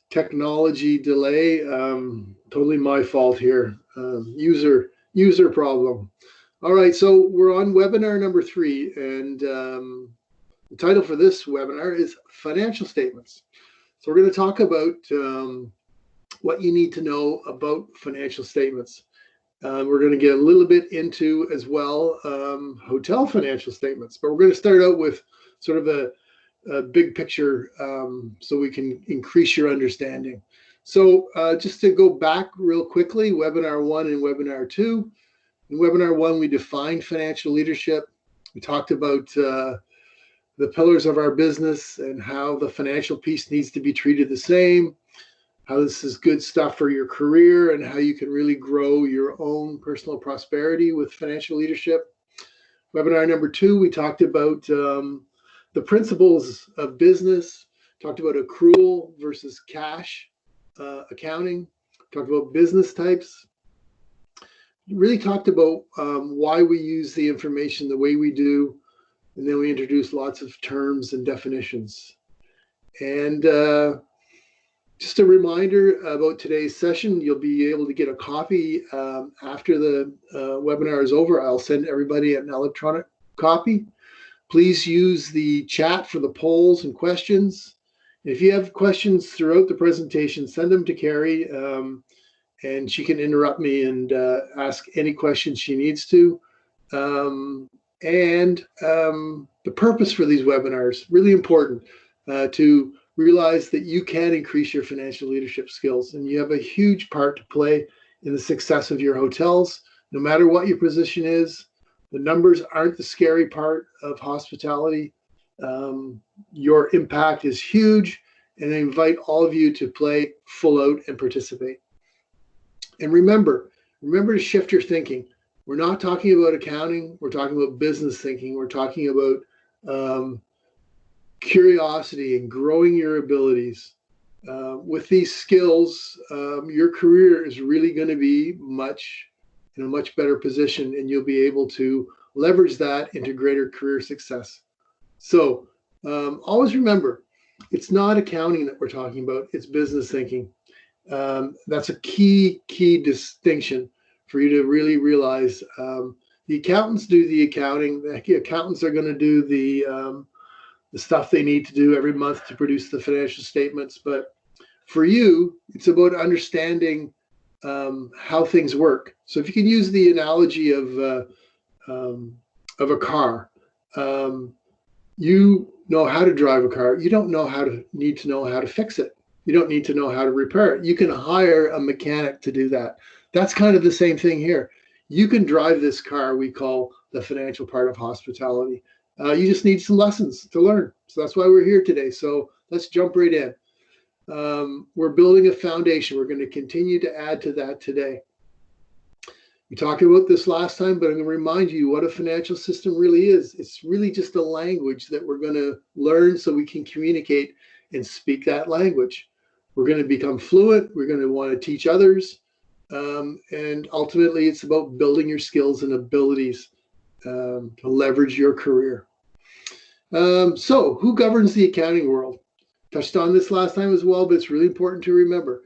Technology delay, totally my fault here. User problem. All right, so we're on webinar number 3, and the title for this webinar is Financial Statements. So we're going to talk about what you need to know about financial statements. We're going to get a little bit into as well hotel financial statements, but we're going to start out with sort of a big picture so we can increase your understanding. So just to go back real quickly, webinar 1 and webinar 2. In webinar 1, we defined financial leadership. We talked about the pillars of our business and how the financial piece needs to be treated the same, how this is good stuff for your career, and how you can really grow your own personal prosperity with financial leadership. Webinar number 2, we talked about the principles of business, talked about accrual versus cash accounting, talked about business types, really talked about why we use the information the way we do, and then we introduced lots of terms and definitions. And just a reminder about today's session, you'll be able to get a copy after the webinar is over. I'll send everybody an electronic copy. Please use the chat for the polls and questions. If you have questions throughout the presentation, send them to Carrie, and she can interrupt me and ask any questions she needs to. The purpose for these webinars, really important to realize that you can increase your financial leadership skills, and you have a huge part to play in the success of your hotels, no matter what your position is. The numbers aren't the scary part of hospitality. Your impact is huge, and I invite all of you to play full out and participate. And remember to shift your thinking. We're not talking about accounting. We're talking about business thinking. We're talking about curiosity and growing your abilities. With these skills, your career is really going to be in a much better position, and you'll be able to leverage that into greater career success. So always remember, it's not accounting that we're talking about, it's business thinking. That's a key distinction for you to really realize. The accountants do the accounting. The accountants are going to do the stuff they need to do every month to produce the financial statements. But for you, it's about understanding how things work. So if you can use the analogy of a car, you know how to drive a car. You don't need to know how to fix it. You don't need to know how to repair it. You can hire a mechanic to do that. That's kind of the same thing here. You can drive this car we call the financial part of hospitality. You just need some lessons to learn. So that's why we're here today. So let's jump right in. We're building a foundation. We're going to continue to add to that today. We talked about this last time, but I'm going to remind you what a financial system really is. It's really just a language that we're going to learn so we can communicate and speak that language. We're going to become fluent. We're going to want to teach others. And ultimately, it's about building your skills and abilities to leverage your career. So who governs the accounting world? Touched on this last time as well, but it's really important to remember.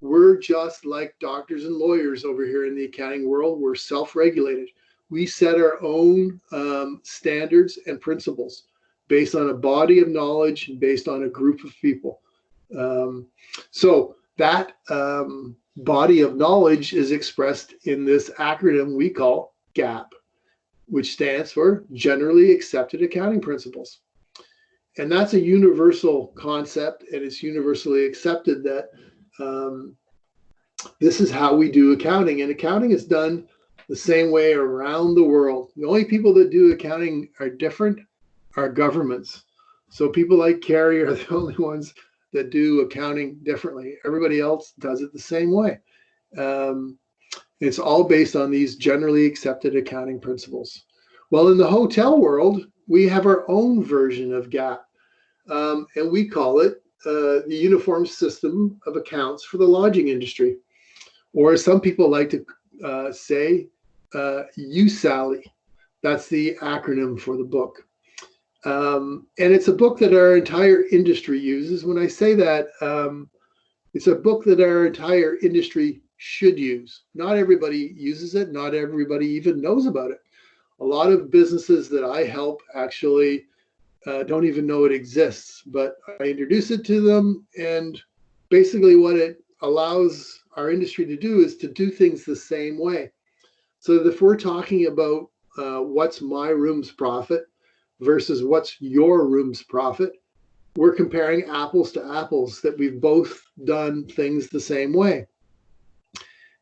We're just like doctors and lawyers over here in the accounting world. We're self-regulated. We set our own standards and principles based on a body of knowledge and based on a group of people. So that body of knowledge is expressed in this acronym we call GAAP, which stands for Generally Accepted Accounting Principles. And that's a universal concept, and it's universally accepted that this is how we do accounting. And accounting is done the same way around the world. The only people that do accounting are different are governments. So people like Carrie are the only ones that do accounting differently. Everybody else does it the same way. It's all based on these generally accepted accounting principles. Well, in the hotel world, we have our own version of GAAP, and we call it the Uniform System of Accounts for the Lodging Industry, or some people like to say USALI. That's the acronym for the book. And it's a book that our entire industry uses. When I say that, It's a book that our entire industry should use. Not everybody uses it. Not everybody even knows about it. A lot of businesses that I help actually don't even know it exists, but I introduce it to them. And basically what it allows our industry to do is to do things the same way. So if we're talking about what's my room's profit versus what's your room's profit, we're comparing apples to apples, that we've both done things the same way.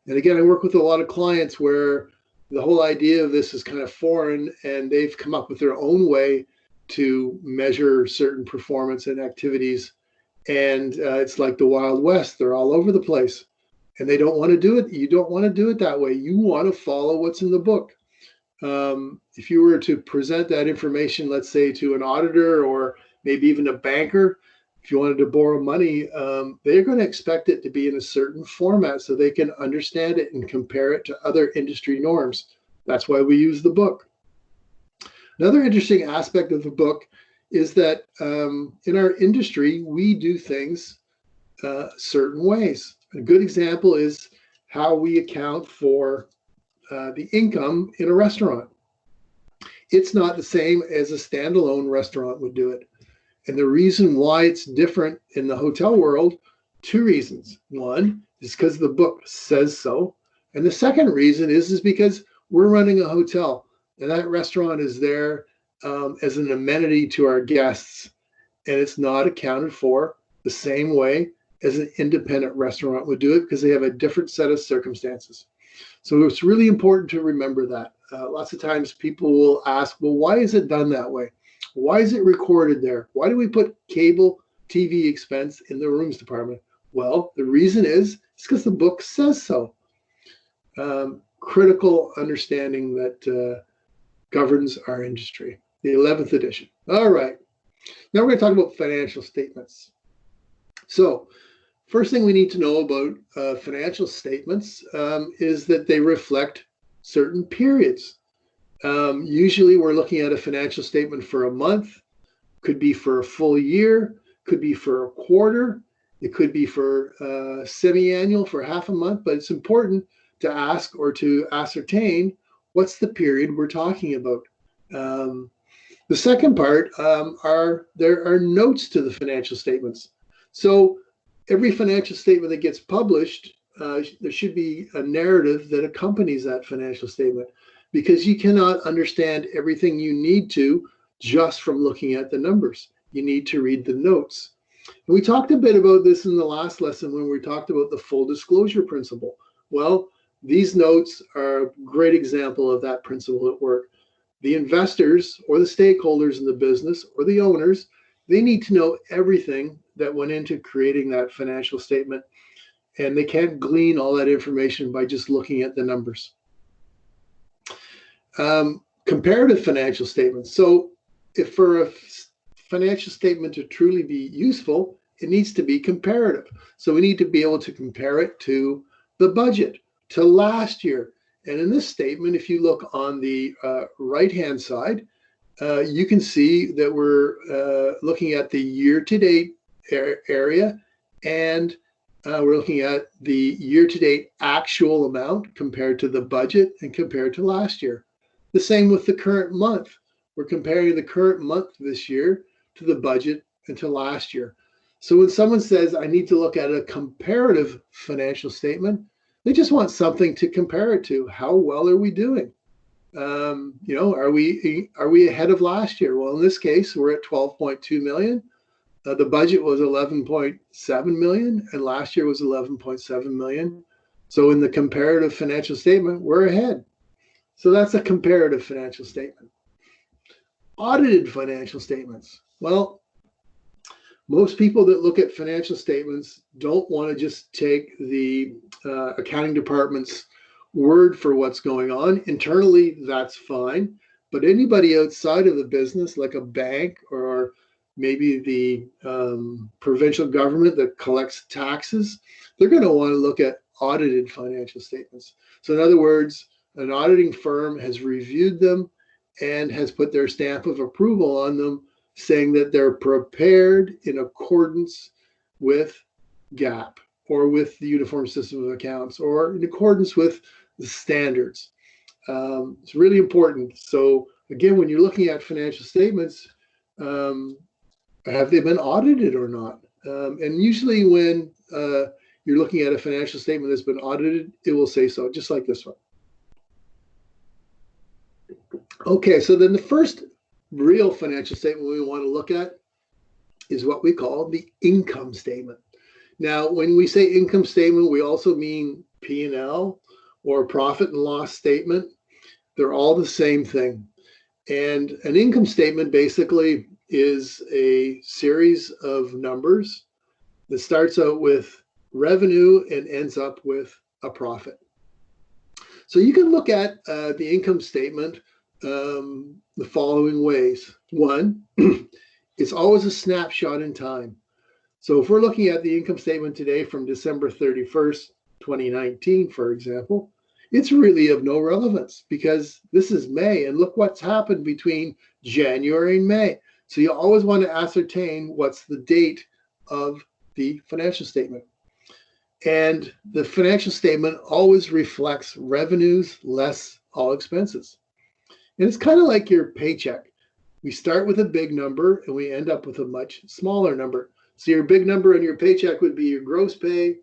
And again, I work with a lot of clients where the whole idea of this is kind of foreign, and they've come up with their own way to measure certain performance and activities. And it's like the Wild West. They're all over the place, and they don't want to do it. You don't want to do it that way. You want to follow what's in the book. If you were to present that information, let's say to an auditor or maybe even a banker, if you wanted to borrow money, they're going to expect it to be in a certain format so they can understand it and compare it to other industry norms. That's why we use the book. Another interesting aspect of the book is that in our industry, we do things certain ways. A good example is how we account for the income in a restaurant. It's not the same as a standalone restaurant would do it. And the reason why it's different in the hotel world, two reasons. One is because the book says so. And the second reason is because we're running a hotel, and that restaurant is there as an amenity to our guests. And it's not accounted for the same way as an independent restaurant would do it, because they have a different set of circumstances. So it's really important to remember that. Lots of times people will ask, well, why is it done that way? Why is it recorded there? Why do we put cable TV expense in the rooms department? Well, the reason is it's because the book says so. Critical understanding that governs our industry. The 11th edition. All right. Now we're going to talk about financial statements. So first thing we need to know about financial statements is that they reflect certain periods. Usually we're looking at a financial statement for a month, could be for a full year, could be for a quarter, it could be for semi-annual, for half a month, but it's important to ask or to ascertain what's the period we're talking about. The second part there are notes to the financial statements. So every financial statement that gets published, there should be a narrative that accompanies that financial statement, because you cannot understand everything you need to just from looking at the numbers. You need to read the notes. And we talked a bit about this in the last lesson when we talked about the full disclosure principle. Well, these notes are a great example of that principle at work. The investors or the stakeholders in the business or the owners, they need to know everything that went into creating that financial statement, and they can't glean all that information by just looking at the numbers. Comparative financial statements. So if for a financial statement to truly be useful, it needs to be comparative. So we need to be able to compare it to the budget, to last year. And in this statement, if you look on the right-hand side, you can see that we're looking at the year-to-date area, and we're looking at the year-to-date actual amount compared to the budget and compared to last year. The same with the current month. We're comparing the current month this year to the budget and to last year. So when someone says, I need to look at a comparative financial statement, they just want something to compare it to. How well are we doing? Are we ahead of last year? Well, in this case, we're at 12.2 million. The budget was 11.7 million, and last year was 11.7 million. So in the comparative financial statement, we're ahead. So that's a comparative financial statement. Audited financial statements. Well, most people that look at financial statements don't want to just take the accounting department's word for what's going on. Internally, that's fine. But anybody outside of the business, like a bank or maybe the provincial government that collects taxes, they're going to want to look at audited financial statements. So in other words, an auditing firm has reviewed them and has put their stamp of approval on them, saying that they're prepared in accordance with GAAP. or with the Uniform System of Accounts, or in accordance with the standards. It's really important. So again, when you're looking at financial statements, have they been audited or not? And usually when you're looking at a financial statement that's been audited, it will say so, just like this one. Okay, so then the first real financial statement we want to look at is what we call the income statement. Now, when we say income statement, we also mean P&L or profit and loss statement. They're all the same thing. And an income statement basically is a series of numbers that starts out with revenue and ends up with a profit. So you can look at the income statement the following ways. One, it's always a snapshot in time. So if we're looking at the income statement today from December 31st, 2019, for example, it's really of no relevance because this is May, and look what's happened between January and May. So you always want to ascertain what's the date of the financial statement. And the financial statement always reflects revenues less all expenses. And it's kind of like your paycheck. We start with a big number and we end up with a much smaller number. So your big number in your paycheck would be your gross pay.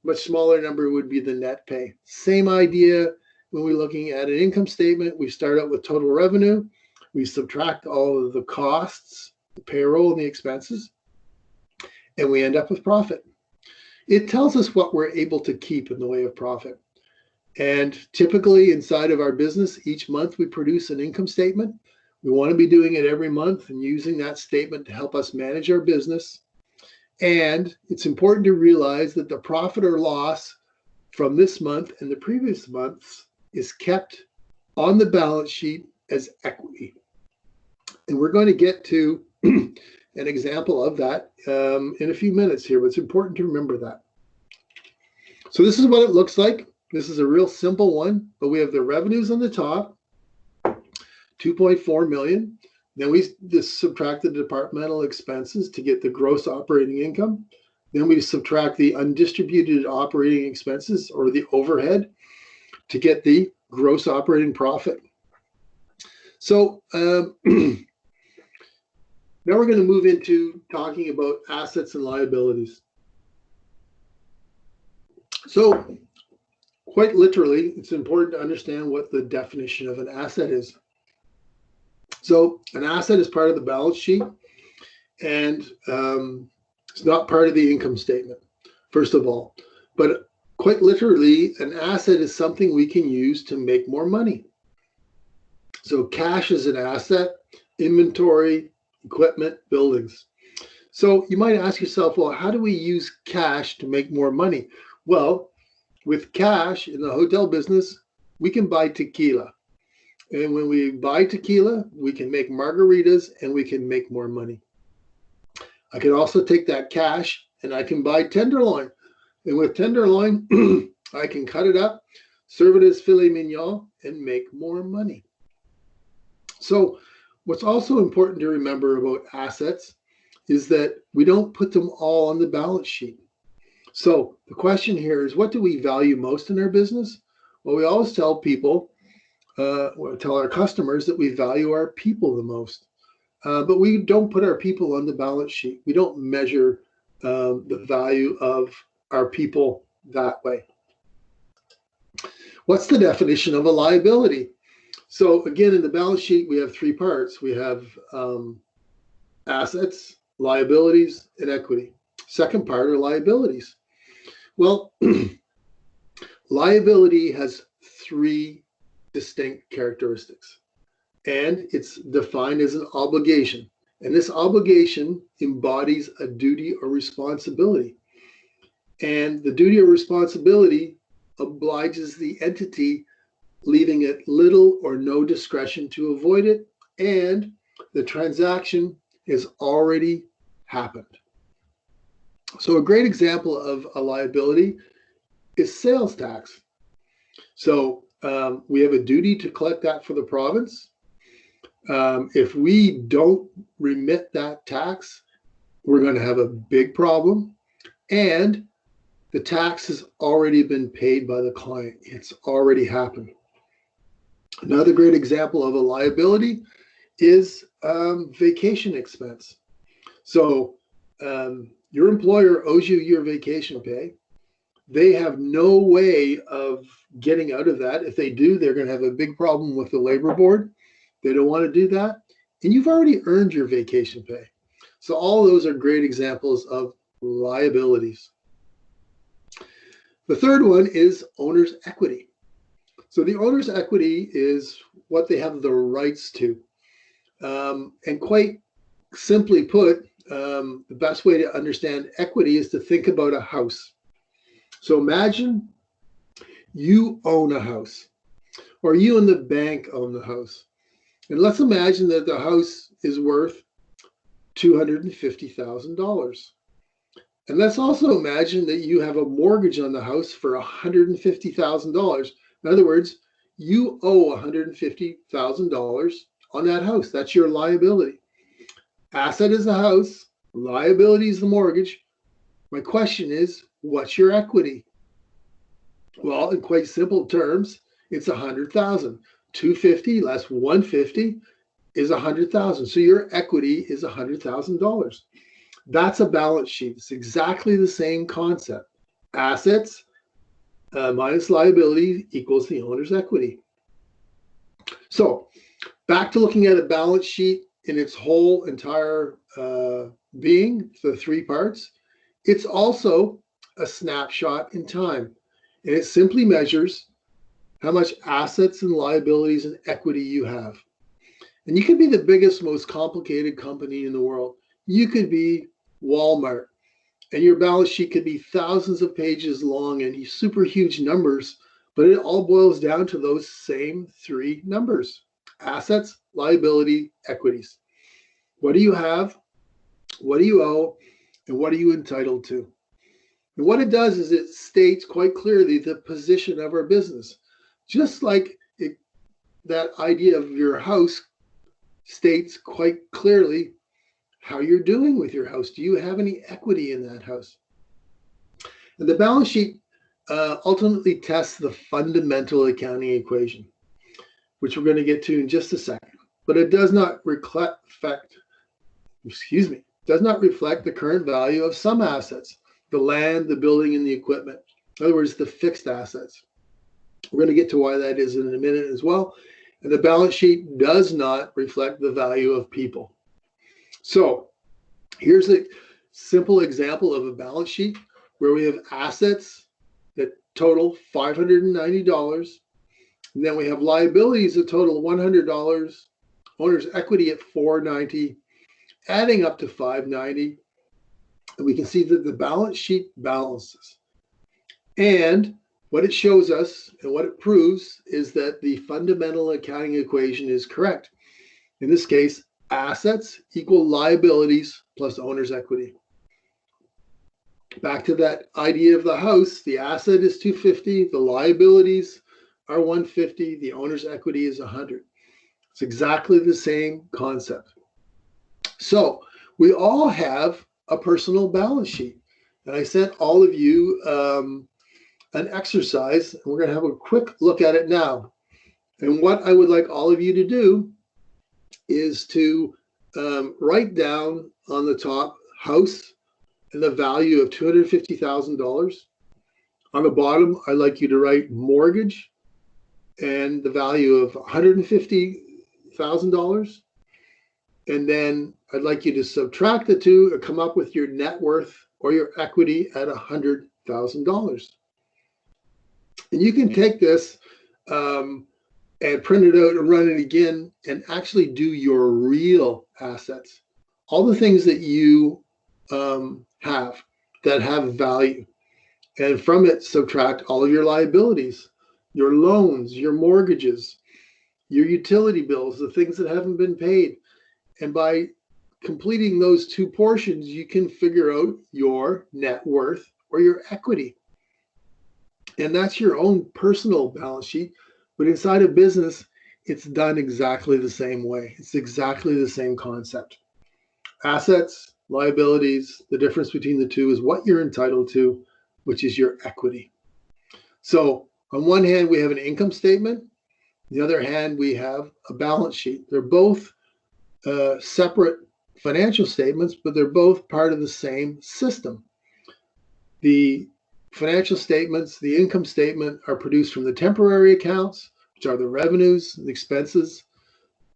Much smaller number would be the net pay. Same idea when we're looking at an income statement. We start out with total revenue. We subtract all of the costs, the payroll and the expenses, and we end up with profit. It tells us what we're able to keep in the way of profit. And typically inside of our business, each month we produce an income statement. We want to be doing it every month and using that statement to help us manage our business. And it's important to realize that the profit or loss from this month and the previous months is kept on the balance sheet as equity. And we're going to get to an example of that in a few minutes here, but it's important to remember that. So this is what it looks like. This is a real simple one, but we have the revenues on the top, 2.4 million. Then we just subtract the departmental expenses to get the gross operating income. Then we subtract the undistributed operating expenses or the overhead to get the gross operating profit. So now we're going to move into talking about assets and liabilities. So quite literally, it's important to understand what the definition of an asset is. So an asset is part of the balance sheet, and it's not part of the income statement, first of all. But quite literally, an asset is something we can use to make more money. So cash is an asset, inventory, equipment, buildings. So you might ask yourself, well, how do we use cash to make more money? Well, with cash in the hotel business, we can buy tequila. And when we buy tequila, we can make margaritas and we can make more money. I can also take that cash and I can buy tenderloin. And with tenderloin, I can cut it up, serve it as filet mignon, and make more money. So what's also important to remember about assets is that we don't put them all on the balance sheet. So the question here is, what do we value most in our business? Well, we always tell people, tell our customers that we value our people the most. But we don't put our people on the balance sheet. We don't measure the value of our people that way. What's the definition of a liability? So again, in the balance sheet, we have three parts. We have assets, liabilities, and equity. Second part are liabilities. Well, liability has three distinct characteristics, and it's defined as an obligation. And this obligation embodies a duty or responsibility. And the duty or responsibility obliges the entity, leaving it little or no discretion to avoid it, and the transaction has already happened. So a great example of a liability is sales tax. So we have a duty to collect that for the province. If we don't remit that tax, we're going to have a big problem. And The tax has already been paid by the client. It's already happened. Another great example of a liability is vacation expense. So your employer owes you your vacation pay. They have no way of getting out of that. If they do, they're going to have a big problem with the labor board. They don't want to do that. And you've already earned your vacation pay. So all those are great examples of liabilities. The third one is owner's equity. So the owner's equity is what they have the rights to. And quite simply put, the best way to understand equity is to think about a house. So imagine you own a house, or you and the bank own the house. And let's imagine that the house is worth $250,000. And let's also imagine that you have a mortgage on the house for $150,000. In other words, you owe $150,000 on that house. That's your liability. Asset is the house, liability is the mortgage. My question is, what's your equity? Well, in quite simple terms, it's 100,000. 250 less 150 is 100,000. So your equity is $100,000. That's a balance sheet. It's exactly the same concept. Assets minus liability equals the owner's equity. So back to looking at a balance sheet in its whole entire being, the three parts. It's also a snapshot in time. And it simply measures how much assets and liabilities and equity you have. And you could be the biggest, most complicated company in the world. You could be Walmart, and your balance sheet could be thousands of pages long and super huge numbers, but it all boils down to those same three numbers: assets, liability, equities. What do you have? What do you owe? And what are you entitled to? And what it does is it states quite clearly the position of our business. Just like that idea of your house states quite clearly how you're doing with your house. Do you have any equity in that house? And the balance sheet ultimately tests the fundamental accounting equation, which we're going to get to in just a second. But it does not reflect the current value of some assets, the land, the building, and the equipment. In other words, the fixed assets. We're going to get to why that is in a minute as well. And the balance sheet does not reflect the value of people. So here's a simple example of a balance sheet where we have assets that total $590. And then we have liabilities that total $100, owner's equity at $490, adding up to $590. And we can see that the balance sheet balances. And what it shows us and what it proves is that the fundamental accounting equation is correct. In this case, assets equal liabilities plus owner's equity. Back to that idea of the house, the asset is $250, the liabilities are $150, the owner's equity is $100. It's exactly the same concept. So we all have a personal balance sheet. And I sent all of you an exercise, and we're going to have a quick look at it now. And what I would like all of you to do is to write down on the top house and the value of $250,000. On the bottom, I'd like you to write mortgage and the value of $150,000. And then I'd like you to subtract the two and come up with your net worth or your equity at $100,000. And you can take this and print it out and run it again and actually do your real assets. All the things that you have that have value. And from it, subtract all of your liabilities, your loans, your mortgages, your utility bills, the things that haven't been paid. And by completing those two portions, you can figure out your net worth or your equity. And that's your own personal balance sheet. But inside a business, it's done exactly the same way. It's exactly the same concept. Assets, liabilities, the difference between the two is what you're entitled to. which is your equity. So on one hand, we have an income statement. On the other hand, we have a balance sheet. They're both separate financial statements, but they're both part of the same system. The financial statements, the income statement, are produced from the temporary accounts, which are the revenues, the expenses,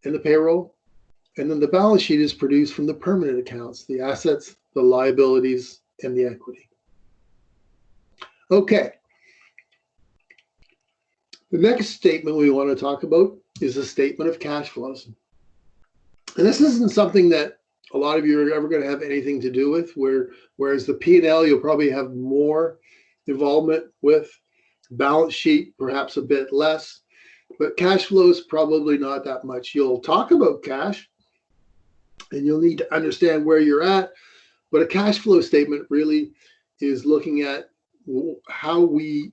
and the payroll. And then the balance sheet is produced from the permanent accounts, the assets, the liabilities, and the equity. Okay. The next statement we want to talk about is a statement of cash flows. And this isn't something that a lot of you are ever going to have anything to do with, whereas the P&L you'll probably have more involvement with, balance sheet perhaps a bit less, but cash flows probably not that much. You'll talk about cash and you'll need to understand where you're at, but a cash flow statement really is looking at how we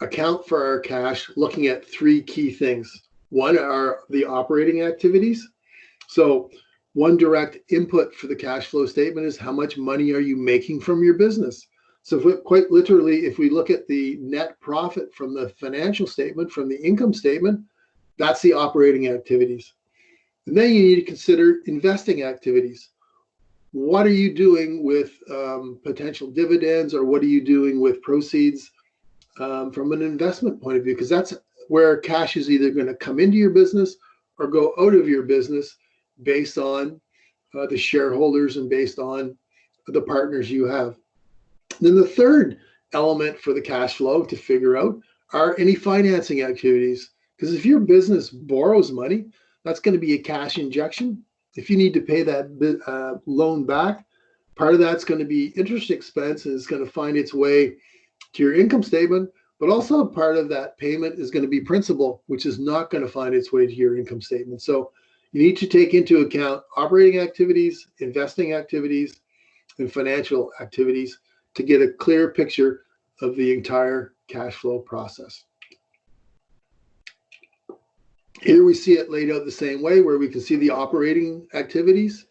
account for our cash, looking at three key things. One are the operating activities. So one direct input for the cash flow statement is how much money are you making from your business? So quite literally, if we look at the net profit from the financial statement, from the income statement, that's the operating activities. And then you need to consider investing activities. What are you doing with potential dividends, or what are you doing with proceeds from an investment point of view? Because that's where cash is either going to come into your business or go out of your business based on the shareholders and based on the partners you have. Then the third element for the cash flow to figure out are any financing activities. Because if your business borrows money, that's going to be a cash injection. If you need to pay that loan back, part of that's going to be interest expense, and it's going to find its way to your income statement. But also part of that payment is going to be principal, which is not going to find its way to your income statement. So you need to take into account operating activities, investing activities, and financial activities to get a clear picture of the entire cash flow process. Here we see it laid out the same way, where we can see the operating activities,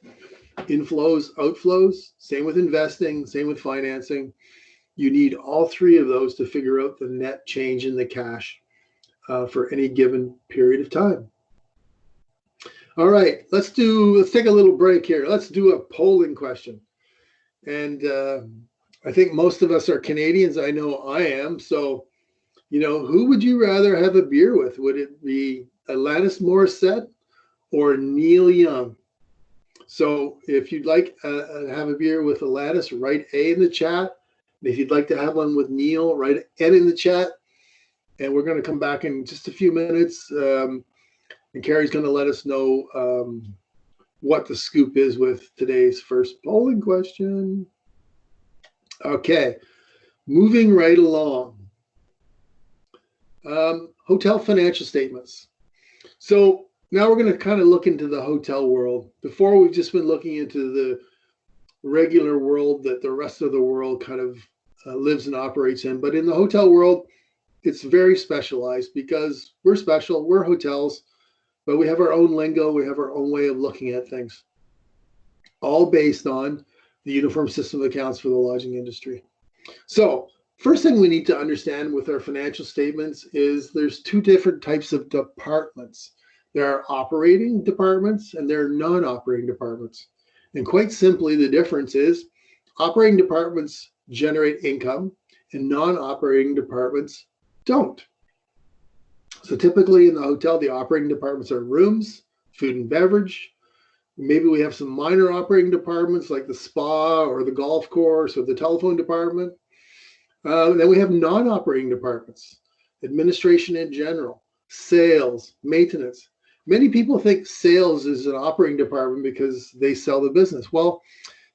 inflows, outflows, same with investing, same with financing. You need all three of those to figure out the net change in the cash for any given period of time. All right, let's take a little break here. Let's do a polling question. And I think most of us are Canadians. I know I am. So, who would you rather have a beer with? Would it be Alanis Morissette or Neil Young? So if you'd like to have a beer with Alanis, write A in the chat. If you'd like to have one with Neil, write N in the chat. And we're going to come back in just a few minutes. And Carrie's going to let us know what the scoop is with today's first polling question. Okay, moving right along. Hotel financial statements. So now we're going to kind of look into the hotel world. Before, we've just been looking into the regular world that the rest of the world kind of lives and operates in. But in the hotel world, it's very specialized because we're special, we're hotels, but we have our own lingo, we have our own way of looking at things, all based on the uniform system of accounts for the lodging industry. So first thing we need to understand with our financial statements is there's two different types of departments. There are operating departments and there are non-operating departments. And quite simply, the difference is operating departments generate income and non-operating departments don't. So typically in the hotel, the operating departments are rooms, food and beverage. Maybe we have some minor operating departments like the spa or the golf course or the telephone department. Then we have non-operating departments, administration in general, sales, maintenance. Many people think sales is an operating department because they sell the business. Well,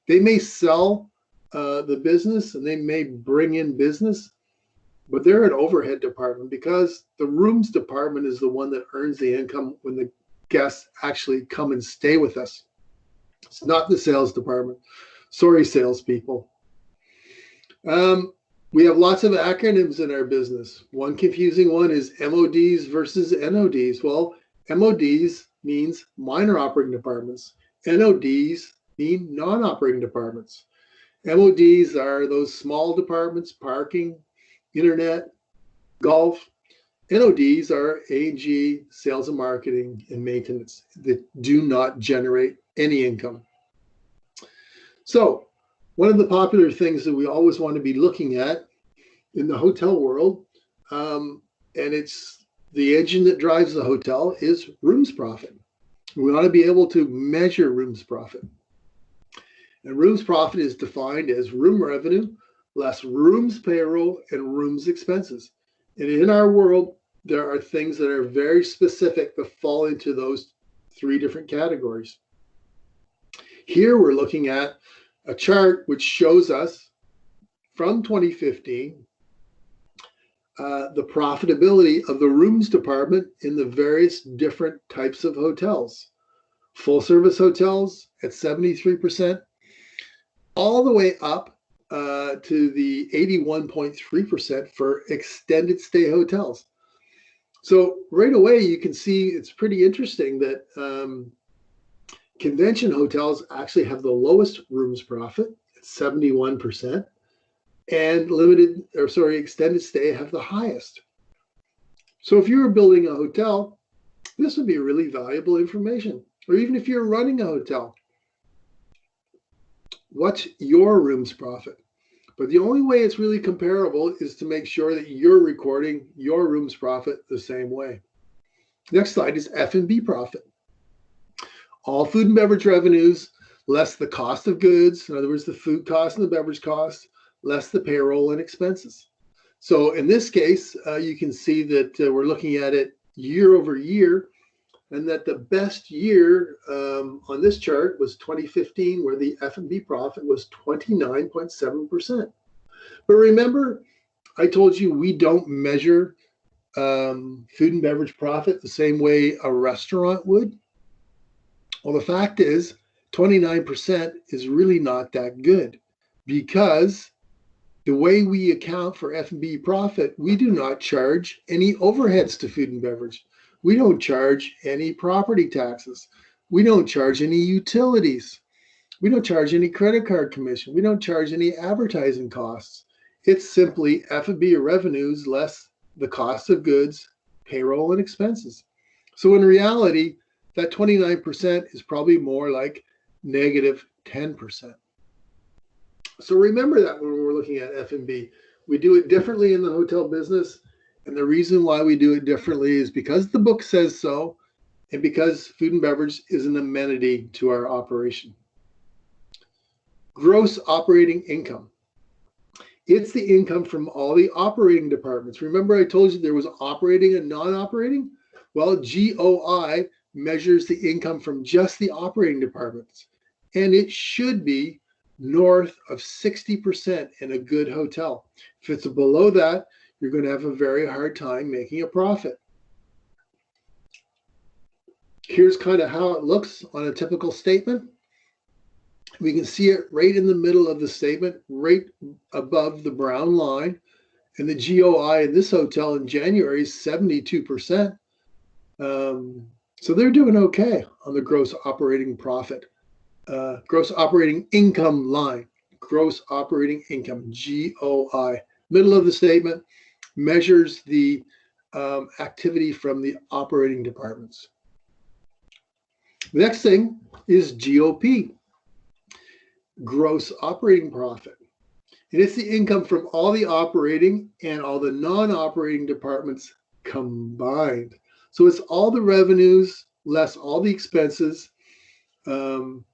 they may sell the business and they may bring in business, but they're an overhead department because the rooms department is the one that earns the income when the guests actually come and stay with us. It's not the sales department. Sorry, salespeople. We have lots of acronyms in our business. One confusing one is MODs versus NODs. Well, MODs means minor operating departments. NODs mean non-operating departments. MODs are those small departments, parking, internet, golf. NODs are AG, sales and marketing, and maintenance that do not generate any income. So one of the popular things that we always want to be looking at in the hotel world, and it's the engine that drives the hotel, is rooms profit. We want to be able to measure rooms profit. And rooms profit is defined as room revenue less rooms payroll and rooms expenses. And in our world, there are things that are very specific that fall into those three different categories. Here we're looking at a chart which shows us from 2015 the profitability of the rooms department in the various different types of hotels. Full service hotels at 73%, all the way up to the 81.3% for extended stay hotels. So right away, you can see it's pretty interesting that convention hotels actually have the lowest rooms profit at 71%, and extended stay have the highest. So if you were building a hotel, this would be really valuable information. Or even if you're running a hotel, what's your rooms profit? But the only way it's really comparable is to make sure that you're recording your rooms profit the same way. Next slide is F&B profit. All food and beverage revenues less the cost of goods, in other words, the food cost and the beverage cost, less the payroll and expenses. So in this case, you can see that we're looking at it year over year, and that the best year on this chart was 2015, where the F&B profit was 29.7%. But remember, I told you we don't measure food and beverage profit the same way a restaurant would. Well, the fact is 29% is really not that good, because the way we account for F&B profit, we do not charge any overheads to food and beverage. We don't charge any property taxes. We don't charge any utilities. We don't charge any credit card commission. We don't charge any advertising costs. It's simply F&B revenues less the cost of goods, payroll, and expenses. So in reality, that 29% is probably more like negative 10%. So remember that when we're looking at F&B. We do it differently in the hotel business. And the reason why we do it differently is because the book says so, and because food and beverage is an amenity to our operation. Gross operating income. It's the income from all the operating departments. Remember I told you there was operating and non-operating? Well, GOI measures the income from just the operating departments. And it should be north of 60% in a good hotel. If it's below that, you're going to have a very hard time making a profit. Here's kind of how it looks on a typical statement. We can see it right in the middle of the statement, right above the brown line. And the GOI in this hotel in January is 72%. So they're doing okay on the gross operating profit, gross operating income line, gross operating income, GOI. Middle of the statement measures the activity from the operating departments. The next thing is GOP, gross operating profit. And it's the income from all the operating and all the non-operating departments combined. So it's all the revenues less all the expenses in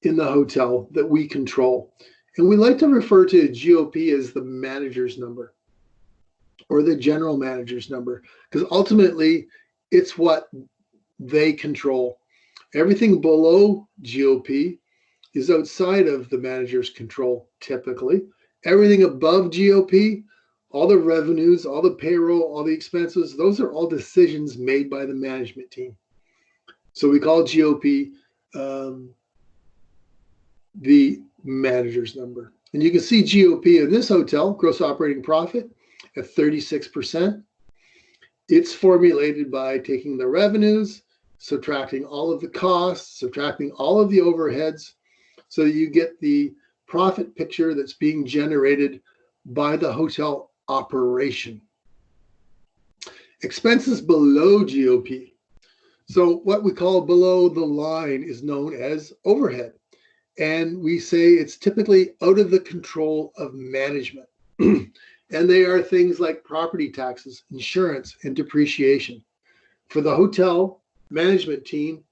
the hotel that we control. And we like to refer to GOP as the manager's number or the general manager's number, because ultimately it's what they control. Everything below GOP is outside of the manager's control typically. Everything above GOP, all the revenues, all the payroll, all the expenses, those are all decisions made by the management team. So we call GOP the manager's number. And you can see GOP in this hotel, gross operating profit, at 36%. It's formulated by taking the revenues, subtracting all of the costs, subtracting all of the overheads, so you get the profit picture that's being generated by the hotel operation. Expenses below GOP. So what we call below the line is known as overhead. And we say it's typically out of the control of management. And they are things like property taxes, insurance, and depreciation. For the hotel management team,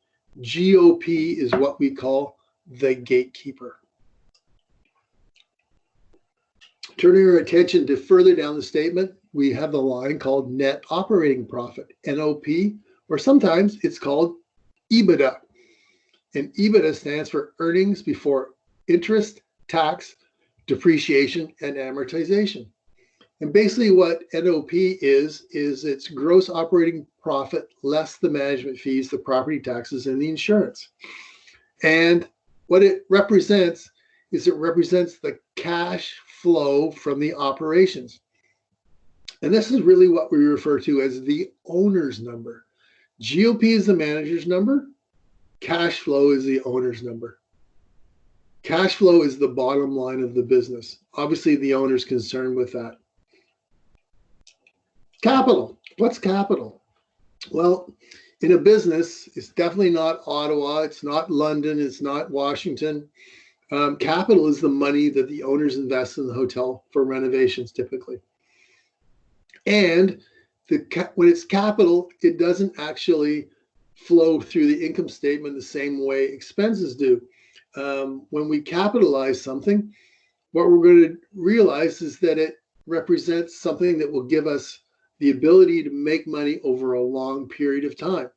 GOP is what we call the gatekeeper. Turning our attention to further down the statement, we have the line called net operating profit, NOP, or sometimes it's called EBITDA. And EBITDA stands for earnings before interest, tax, depreciation, and amortization. And basically what NOP is it's gross operating profit less the management fees, the property taxes, and the insurance. And what it represents is it represents the cash flow from the operations. And this is really what we refer to as the owner's number. GOP is the manager's number. Cash flow is the owner's number. Cash flow is the bottom line of the business. Obviously, the owner's concerned with that. Capital. What's capital? Well, in a business, it's definitely not Ottawa. It's not London. It's not Washington. Capital is the money that the owners invest in the hotel for renovations, typically. And when it's capital, it doesn't actually flow through the income statement the same way expenses do. When we capitalize something, what we're going to realize is that it represents something that will give us the ability to make money over a long period of time.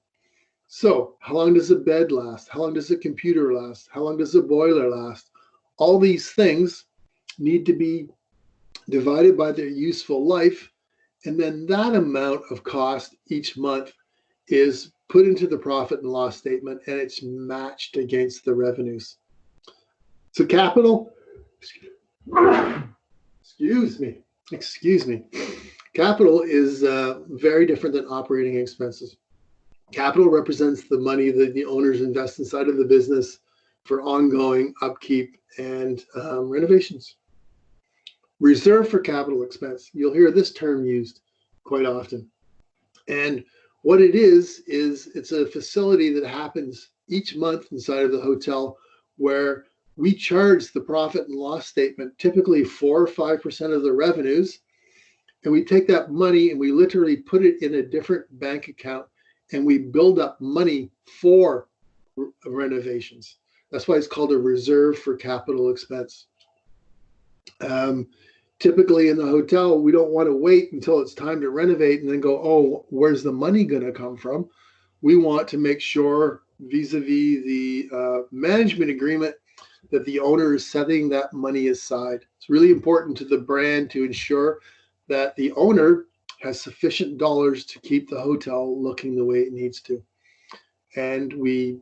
So how long does a bed last? How long does a computer last? How long does a boiler last? All these things need to be divided by their useful life. And then that amount of cost each month is put into the profit and loss statement, and it's matched against the revenues. So capital, excuse me. Capital is very different than operating expenses. Capital represents the money that the owners invest inside of the business for ongoing upkeep and renovations. Reserve for capital expense. You'll hear this term used quite often. And what it is it's a facility that happens each month inside of the hotel where we charge the profit and loss statement, typically 4 or 5% of the revenues. And we take that money and we literally put it in a different bank account and we build up money for renovations. That's why it's called a reserve for capital expense. Typically in the hotel, we don't want to wait until it's time to renovate and then go, oh, where's the money going to come from? We want to make sure vis-a-vis the management agreement that the owner is setting that money aside. It's really important to the brand to ensure that the owner has sufficient dollars to keep the hotel looking the way it needs to. And we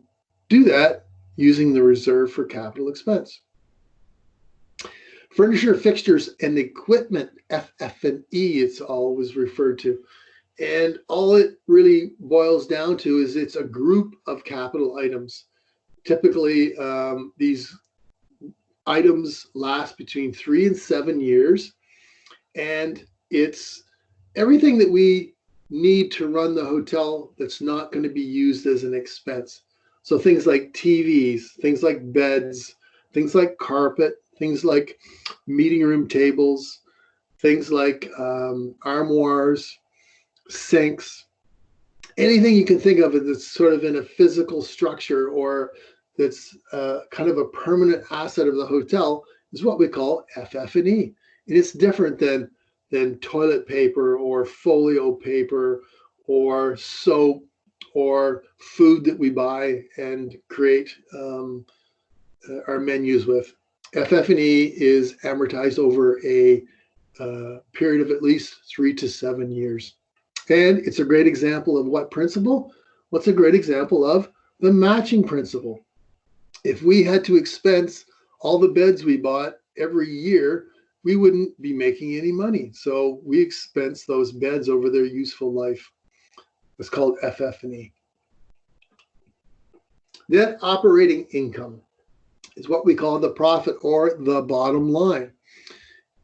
do that using the reserve for capital expense. Furniture, fixtures, and equipment, FF&E, it's always referred to. And all it really boils down to is it's a group of capital items. Typically, these items last between 3 and 7 years. And it's everything that we need to run the hotel that's not going to be used as an expense. So things like TVs, things like beds, things like carpet, things like meeting room tables, things like armoires, sinks, anything you can think of that's sort of in a physical structure or that's kind of a permanent asset of the hotel is what we call FF&E. And it's different than toilet paper or folio paper or soap or food that we buy and create our menus with. FF&E is amortized over a period of at least 3 to 7 years. And it's a great example of what principle? What's a great example of? The matching principle. If we had to expense all the beds we bought every year, we wouldn't be making any money. So we expense those beds over their useful life. It's called FF&E. Net operating income. is what we call the profit or the bottom line.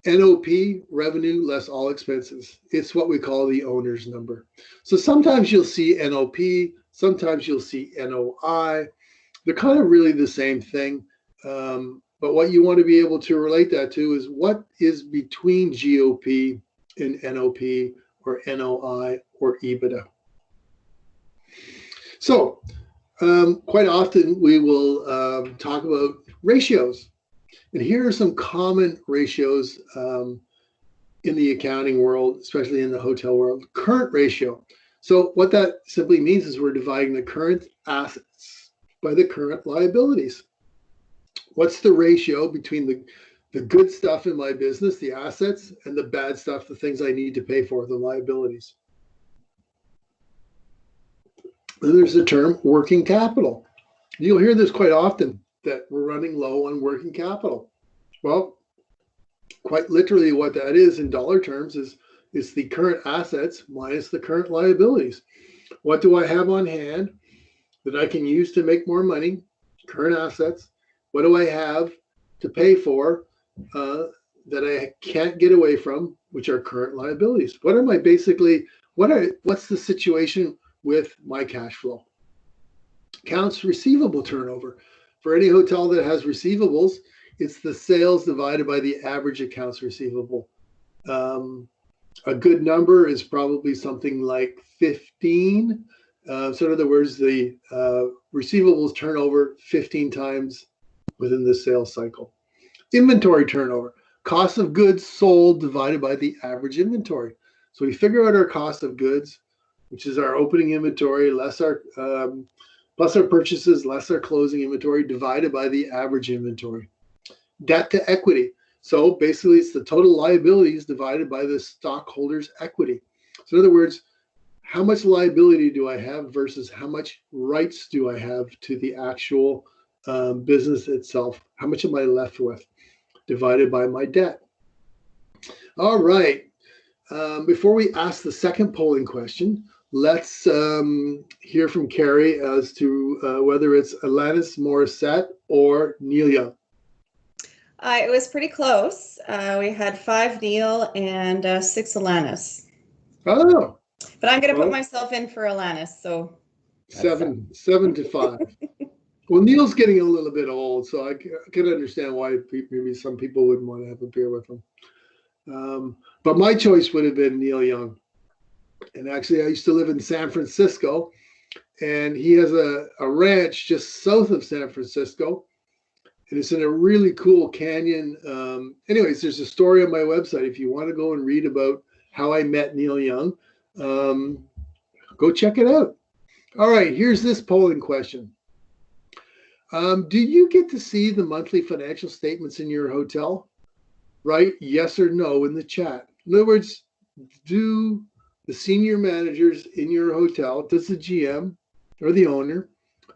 NOP, revenue less all expenses. It's what we call the owner's number. So sometimes you'll see NOP, sometimes you'll see NOI. They're kind of really the same thing. But what you want to be able to relate that to is what is between GOP and NOP or NOI or EBITDA. So quite often we will talk about ratios. And here are some common ratios in the accounting world, especially in the hotel world. Current ratio. So what that simply means is we're dividing the current assets by the current liabilities. What's the ratio between the good stuff in my business, the assets, and the bad stuff, the things I need to pay for, the liabilities? Then there's the term working capital. You'll hear this quite often, that we're running low on working capital. Well, quite literally what that is in dollar terms is the current assets minus the current liabilities. What do I have on hand that I can use to make more money? Current assets. What do I have to pay for that I can't get away from, which are current liabilities? What am I basically, what's the situation with my cash flow? Accounts receivable turnover. For any hotel that has receivables, it's the sales divided by the average accounts receivable. A good number is probably something like 15. So in other words, the receivables turnover 15 times within the sales cycle. Inventory turnover. Cost of goods sold divided by the average inventory. So we figure out our cost of goods, which is our opening inventory, less our plus our purchases, less our closing inventory, divided by the average inventory. Debt to equity. So basically, it's the total liabilities divided by the stockholder's equity. So in other words, how much liability do I have versus how much rights do I have to the actual business itself? How much am I left with? Divided by my debt. All right. Before we ask the second polling question, let's hear from Carrie as to whether it's Alanis Morissette or Neil Young. It was pretty close. We had 5 Neil and 6 Alanis. Oh. But I'm going to put myself in for Alanis. So 7 to 5. Well, Neil's getting a little bit old, so I can understand why maybe some people wouldn't want to have a beer with him. But my choice would have been Neil Young. And actually, I used to live in San Francisco, and he has a ranch just south of San Francisco, and it's in a really cool canyon. Anyways, there's a story on my website. If you want to go and read about how I met Neil Young, go check it out. All right, here's this polling question. Do you get to see the monthly financial statements in your hotel? Write yes or no in the chat. In other words, do the senior managers in your hotel, does the GM or the owner,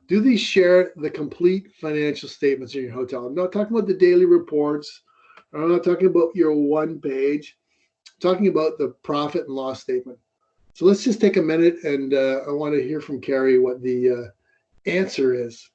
do they share the complete financial statements in your hotel? I'm not talking about the daily reports. I'm not talking about your one page. I'm talking about the profit and loss statement. So let's just take a minute, and I want to hear from Carrie what the answer is.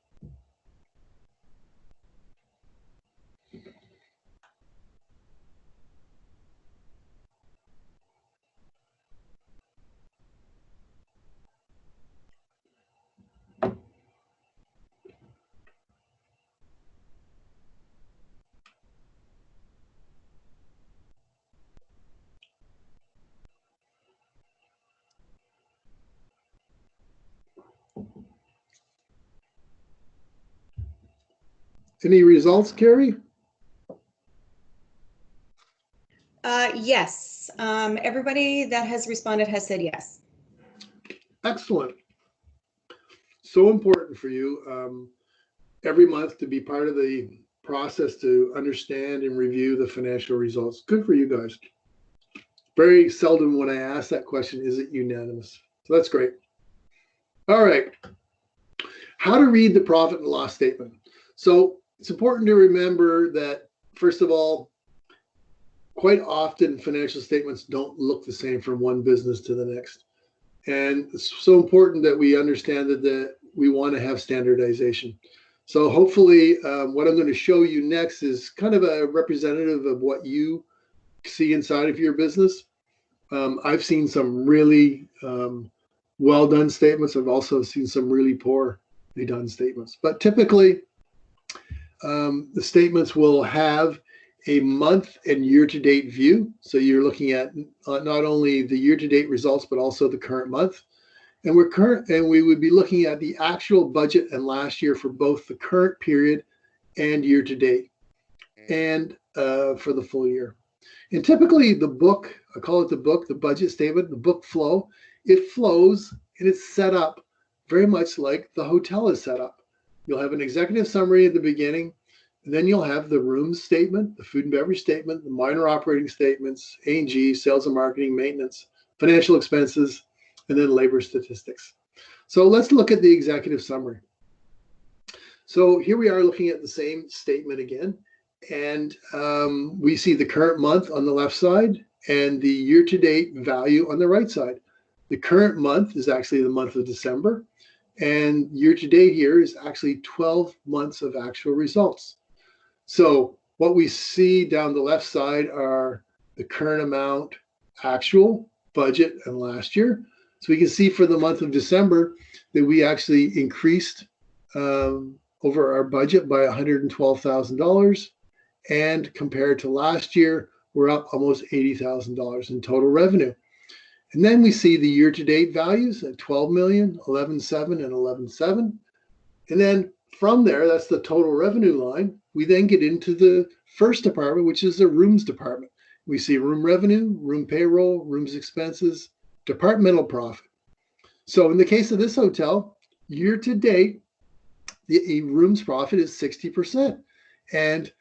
Any results, Carrie? Yes. Everybody that has responded has said yes. Excellent. So important for you every month to be part of the process to understand and review the financial results. Good for you guys. Very seldom when I ask that question, is it unanimous? So that's great. All right. How to read the profit and loss statement. So it's important to remember that, first of all, quite often financial statements don't look the same from one business to the next. And it's so important that we understand that we want to have standardization. So hopefully what I'm going to show you next is kind of a representative of what you see inside of your business. I've seen some really well done statements. I've also seen some really poorly done statements. But typically, the statements will have a month and year-to-date view. So you're looking at not only the year-to-date results, but also the current month. And we would be looking at the actual budget and last year for both the current period and year-to-date, and for the full year. And typically the book, I call it the book, the budget statement, the book flow, it flows and it's set up very much like the hotel is set up. You'll have an executive summary at the beginning, and then you'll have the rooms statement, the food and beverage statement, the minor operating statements, A&G, sales and marketing, maintenance, financial expenses, and then labor statistics. So let's look at the executive summary. So here we are looking at the same statement again. And we see the current month on the left side and the year-to-date value on the right side. The current month is actually the month of December, and year-to-date here is actually 12 months of actual results. So what we see down the left side are the current amount, actual, budget, and last year. So we can see for the month of December that we actually increased over our budget by $112,000. And compared to last year, we're up almost $80,000 in total revenue. And then we see the year-to-date values at 12 million, 11.7, and 11.7. And then from there, that's the total revenue line. We then get into the first department, which is the rooms department. We see room revenue, room payroll, rooms expenses, departmental profit. So in the case of this hotel, year-to-date, the rooms profit is 60%. And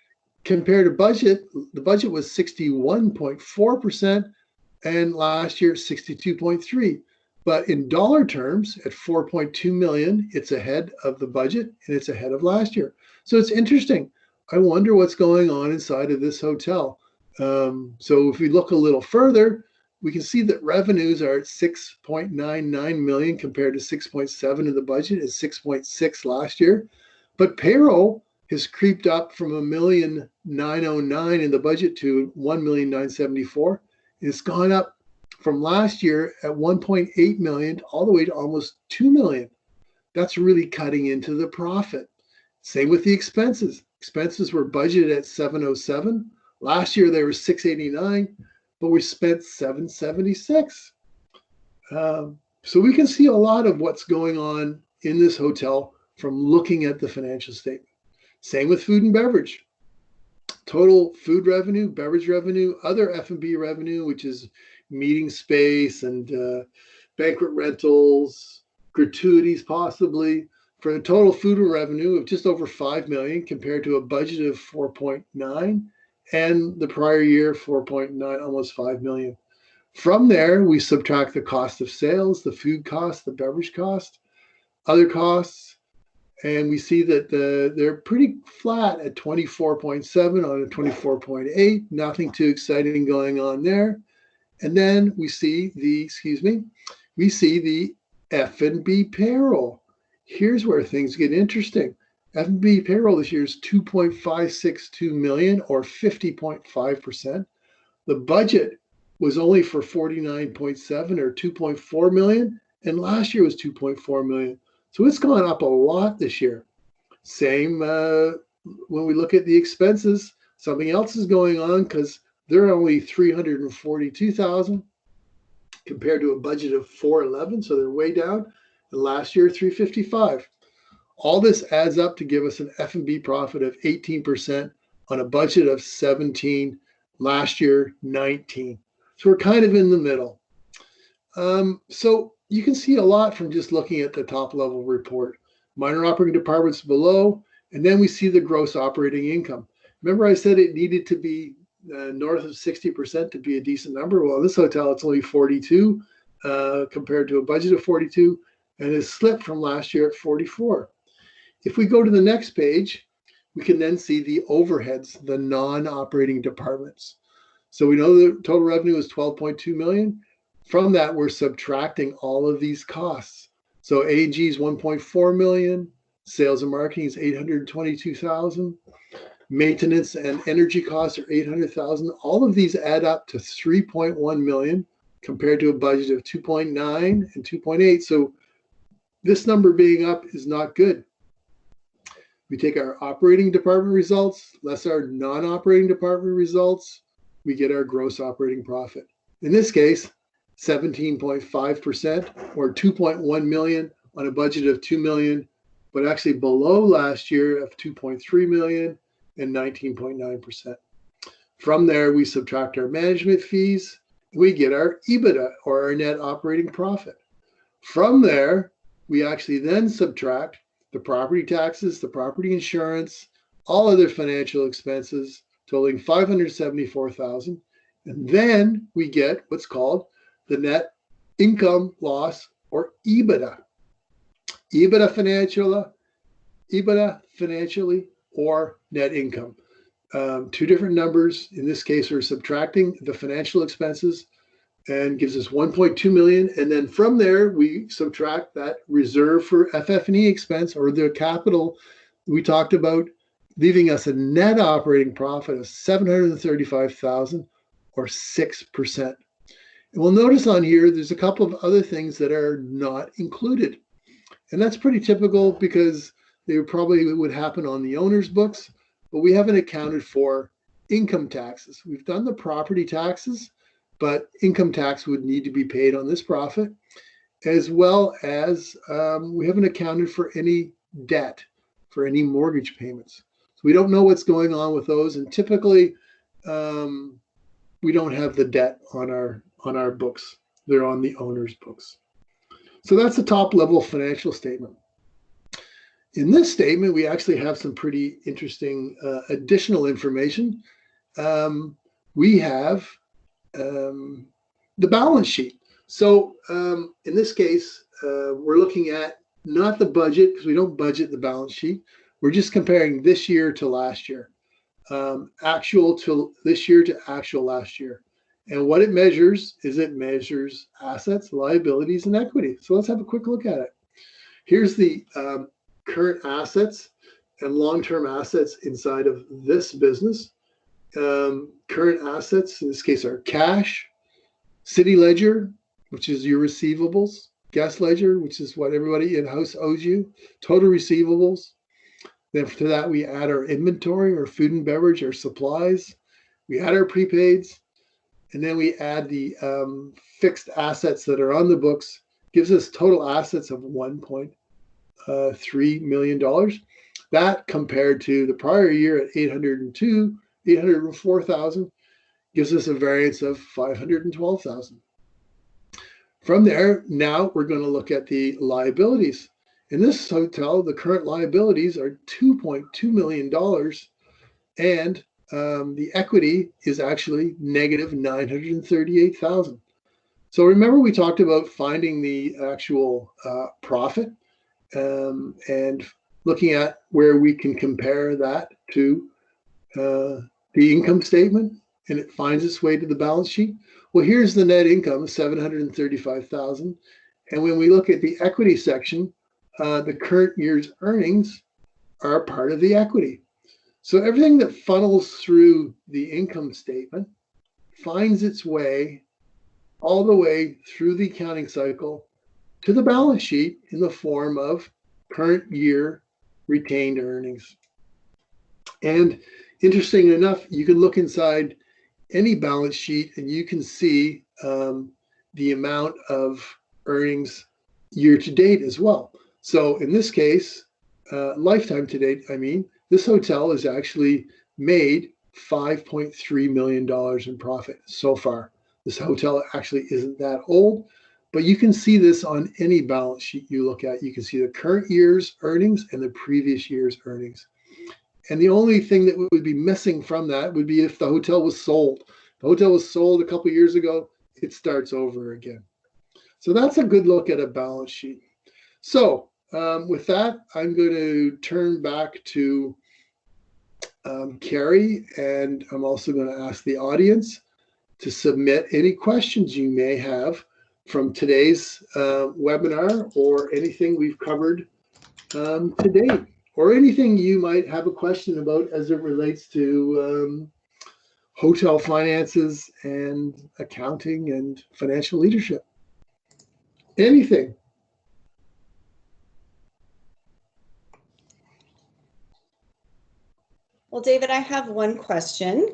compared to budget, the budget was 61.4%, and last year 62.3%. But in dollar terms, at 4.2 million, it's ahead of the budget and it's ahead of last year. So it's interesting. I wonder what's going on inside of this hotel. So if we look a little further, we can see that revenues are at 6.99 million compared to 6.7 in the budget and 6.6 last year. But payroll has creeped up from $1,909,000 in the budget to $1,974,000. It's gone up from last year at 1.8 million all the way to almost 2 million. That's really cutting into the profit. Same with the expenses. Expenses were budgeted at 707. Last year they were 689, but we spent 776. So we can see a lot of what's going on in this hotel from looking at the financial statement. Same with food and beverage. Total food revenue, beverage revenue, other F&B revenue, which is meeting space and banquet rentals, gratuities possibly, for a total food revenue of just over 5 million compared to a budget of 4.9, and the prior year 4.9, almost 5 million. From there, we subtract the cost of sales, the food cost, the beverage cost, other costs, and we see that they're pretty flat at 24.7 on a 24.8, nothing too exciting going on there. And then we see the, F&B payroll. Here's where things get interesting. F&B payroll this year is 2.562 million or 50.5%. The budget was only for 49.7 or 2.4 million, and last year was 2.4 million. So it's gone up a lot this year. Same when we look at the expenses, something else is going on because they're only 342,000 compared to a budget of 411, so they're way down. And last year, 355. All this adds up to give us an F&B profit of 18% on a budget of 17, last year 19. So we're kind of in the middle. So you can see a lot from just looking at the top level report. Minor operating departments below, and then we see the gross operating income. Remember I said it needed to be north of 60% to be a decent number? Well, this hotel, it's only 42 compared to a budget of 42, and it's slipped from last year at 44. If we go to the next page, we can then see the overheads, the non-operating departments. So we know the total revenue is 12.2 million. From that, we're subtracting all of these costs. So A&G is 1.4 million, Sales and marketing is $822,000. Maintenance and energy costs are $800,000. All of these add up to $3.1 million compared to a budget of 2.9 and 2.8. So this number being up is not good. We take our operating department results, less our non-operating department results, we get our gross operating profit. In this case, 17.5% or 2.1 million on a budget of 2 million, but actually below last year of 2.3 million and 19.9%. From there, we subtract our management fees, we get our EBITDA or our net operating profit. From there, we actually then subtract the property taxes, the property insurance, all other financial expenses totaling $574,000. And then we get what's called the net income loss or EBITDA. EBITDA financially or net income. Two different numbers. In this case, we're subtracting the financial expenses and gives us 1.2 million. And then from there, we subtract that reserve for FF&E expense or the capital we talked about, leaving us a net operating profit of 735,000 or 6%. And we'll notice on here, there's a couple of other things that are not included. And that's pretty typical because they probably would happen on the owner's books, but we haven't accounted for income taxes. We've done the property taxes, but income tax would need to be paid on this profit, as well as we haven't accounted for any debt, for any mortgage payments. So we don't know what's going on with those, and typically we don't have the debt on our books. They're on the owner's books. So that's the top level financial statement. In this statement, we actually have some pretty interesting additional information. We have the balance sheet. So in this case, we're looking at not the budget, because we don't budget the balance sheet. We're just comparing this year to last year, actual to this year to actual last year. And what it measures is it measures assets, liabilities, and equity. So let's have a quick look at it. Here's the current assets and long-term assets inside of this business. Current assets, in this case, are cash, city ledger, which is your receivables, guest ledger, which is what everybody in-house owes you, total receivables. Then to that, we add our inventory, our food and beverage, our supplies. We add our prepaids, and then we add the fixed assets that are on the books, gives us total assets of $1.3 million. That compared to the prior year at 804,000, gives us a variance of 512,000. From there, now we're going to look at the liabilities. In this hotel, the current liabilities are $2.2 million, and the equity is actually negative 938,000. So remember, we talked about finding the actual profit and looking at where we can compare that to the income statement, and it finds its way to the balance sheet. Well, here's the net income, 735,000. And when we look at the equity section, the current year's earnings are part of the equity. So everything that funnels through the income statement finds its way all the way through the accounting cycle to the balance sheet in the form of current year retained earnings. And interesting enough, you can look inside any balance sheet and you can see the amount of earnings year to date as well. So in this case, lifetime to date, this hotel has actually made $5.3 million in profit so far. This hotel actually isn't that old, but you can see this on any balance sheet you look at. You can see the current year's earnings and the previous year's earnings. And the only thing that would be missing from that would be if the hotel was sold. The hotel was sold a couple of years ago, it starts over again. So that's a good look at a balance sheet. So with that, I'm going to turn back to Carrie, and I'm also going to ask the audience to submit any questions you may have from today's webinar or anything we've covered to date, or anything you might have a question about as it relates to hotel finances and accounting and financial leadership. Anything. Well, David, I have one question.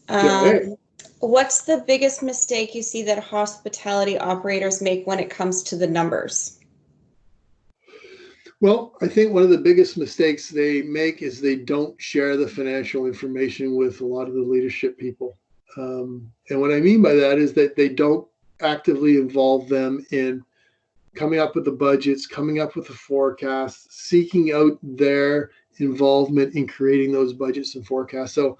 Okay. What's the biggest mistake you see that hospitality operators make when it comes to the numbers? Well, I think one of the biggest mistakes they make is they don't share the financial information with a lot of the leadership people. And what I mean by that is that they don't actively involve them in coming up with the budgets, coming up with the forecasts, seeking out their involvement in creating those budgets and forecasts. So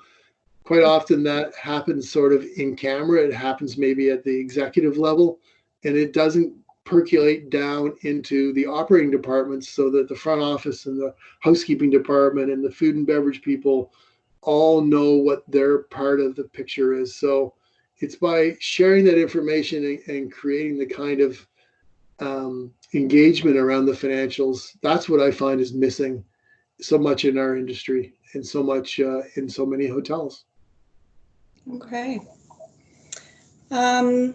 quite often that happens sort of in camera. It happens maybe at the executive level, and it doesn't percolate down into the operating departments so that the front office and the housekeeping department and the food and beverage people all know what their part of the picture is. So it's by sharing that information and creating the kind of engagement around the financials. That's what I find is missing so much in our industry and so much in so many hotels. Okay. I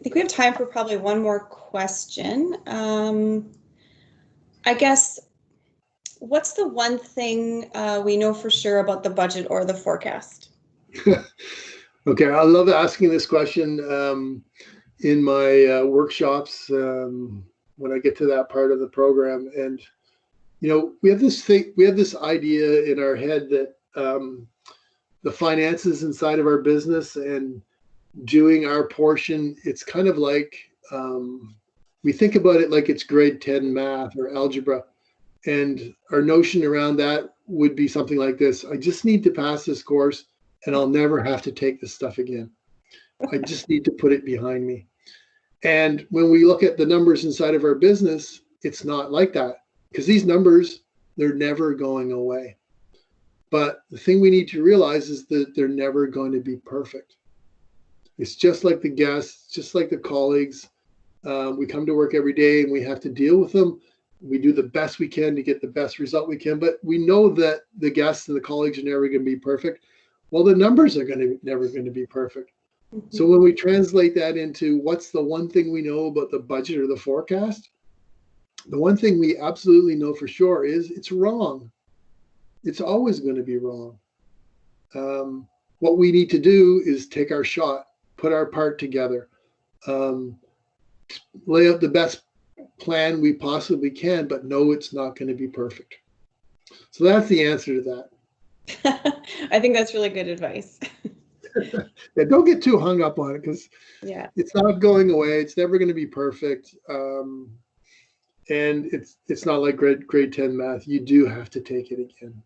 think we have time for probably one more question. I guess, what's the one thing we know for sure about the budget or the forecast? Okay, I love asking this question in my workshops when I get to that part of the program. And we have this idea in our head that the finances inside of our business and doing our portion, it's kind of like we think about it like it's grade 10 math or algebra. And our notion around that would be something like this: I just need to pass this course and I'll never have to take this stuff again. I just need to put it behind me. And when we look at the numbers inside of our business, it's not like that, because these numbers, they're never going away. But the thing we need to realize is that they're never going to be perfect. It's just like the guests, just like the colleagues. We come to work every day and we have to deal with them. We do the best we can to get the best result we can, but we know that the guests and the colleagues are never going to be perfect. Well, the numbers are never going to be perfect. Mm-hmm. So when we translate that into what's the one thing we know about the budget or the forecast, the one thing we absolutely know for sure is it's wrong. It's always going to be wrong. What we need to do is take our shot, put our part together, lay out the best plan we possibly can, but know it's not going to be perfect. So that's the answer to that. I think that's really good advice. Yeah, don't get too hung up on it, because it's not going away. It's never going to be perfect. And it's not like grade 10 math. You do have to take it again.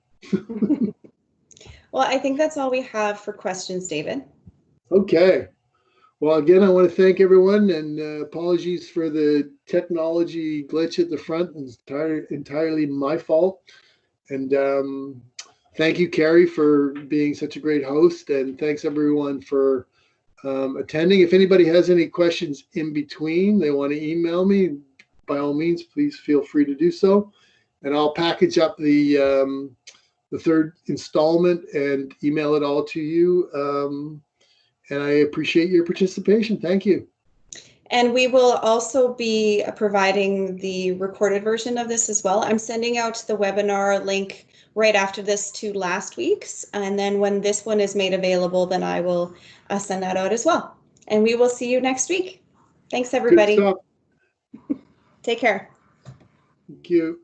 Well, I think that's all we have for questions, David. Okay. Well, again, I want to thank everyone, and apologies for the technology glitch at the front. It's entirely my fault. And thank you, Carrie, for being such a great host. And thanks, everyone, for attending. If anybody has any questions in between, they want to email me, by all means, please feel free to do so. And I'll package up the third installment and email it all to you. And I appreciate your participation. Thank you. And we will also be providing the recorded version of this as well. I'm sending out the webinar link right after this to last week's. And then when this one is made available, then I will send that out as well. And we will see you next week. Thanks, everybody. Good stuff. Take care. Thank you.